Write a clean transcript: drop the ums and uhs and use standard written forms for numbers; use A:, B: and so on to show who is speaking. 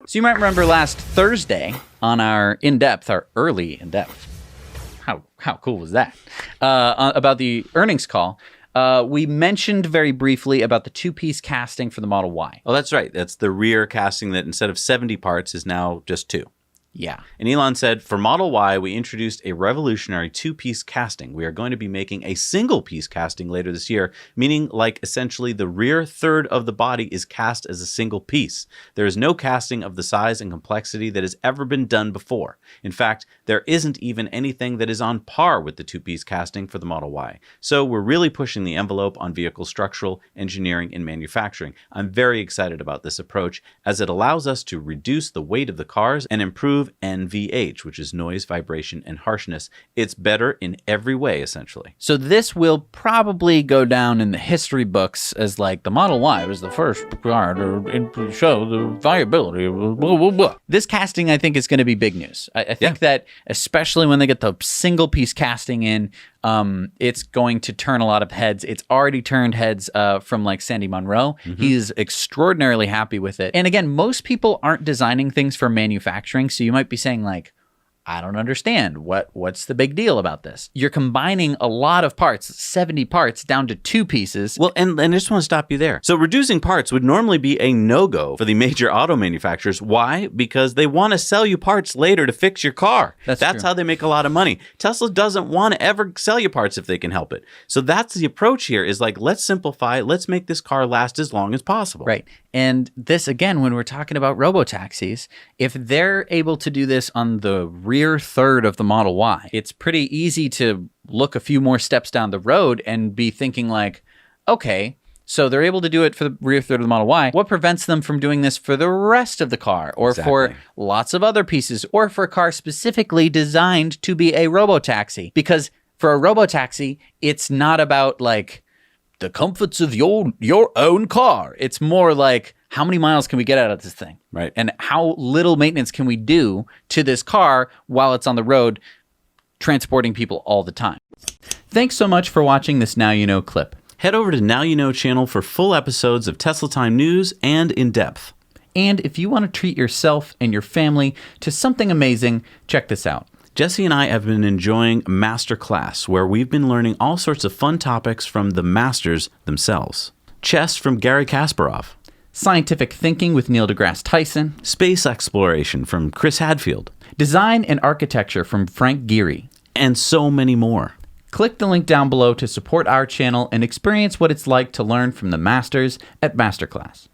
A: So you might remember last Thursday on our early in-depth, how cool was that? About the earnings call, we mentioned very briefly about the two-piece casting for the Model Y.
B: Oh, that's right. That's the rear casting that instead of 70 parts is now just 2.
A: Yeah.
B: And Elon said, for Model Y, we introduced a revolutionary two-piece casting. We are going to be making a single-piece casting later this year, meaning like essentially the rear third of the body is cast as a single piece. There is no casting of the size and complexity that has ever been done before. In fact, there isn't even anything that is on par with the two-piece casting for the Model Y. So we're really pushing the envelope on vehicle structural engineering and manufacturing. I'm very excited about this approach as it allows us to reduce the weight of the cars and improve NVH, which is noise, vibration, and harshness. It's better in every way, essentially.
A: So this will probably go down in the history books as like the Model Y was the first car to show the viability of blah, blah, blah. This casting, I think, is going to be big news. I think that especially when they get the single piece casting in, it's going to turn a lot of heads. It's already turned heads from like Sandy Munro. He's extraordinarily happy with it. And again, most people aren't designing things for manufacturing. So you might be saying like, I don't understand. What's the big deal about this? You're combining a lot of parts, 70 parts, down to 2 pieces.
B: Well, and I just want to stop you there. So reducing parts would normally be a no-go for the major auto manufacturers. Why? Because they want to sell you parts later to fix your car. That's
A: true.
B: how they make a lot of money. Tesla doesn't want to ever sell you parts if they can help it. So that's the approach here is like, let's simplify. Let's make this car last as long as possible.
A: Right. And this, again, when we're talking about robotaxis, if they're able to do this on the rear third of the Model Y, it's pretty easy to look a few more steps down the road and be thinking like, okay, so they're able to do it for the rear third of the Model Y. What prevents them from doing this for the rest of the car or for lots of other pieces or for a car specifically designed to be a robotaxi? Because for a robotaxi, it's not about like the comforts of your own car. It's more like, how many miles can we get out of this thing?
B: Right.
A: And how little maintenance can we do to this car while it's on the road transporting people all the time? Thanks so much for watching this Now You Know clip.
B: Head over to Now You Know channel for full episodes of Tesla Time news and in depth.
A: And if you want to treat yourself and your family to something amazing, check this out.
B: Jesse and I have been enjoying Masterclass, where we've been learning all sorts of fun topics from the masters themselves. Chess from Garry Kasparov.
A: Scientific thinking with Neil deGrasse Tyson.
B: Space exploration from Chris Hadfield.
A: Design and architecture from Frank Gehry.
B: And so many more.
A: Click the link down below to support our channel and experience what it's like to learn from the masters at Masterclass.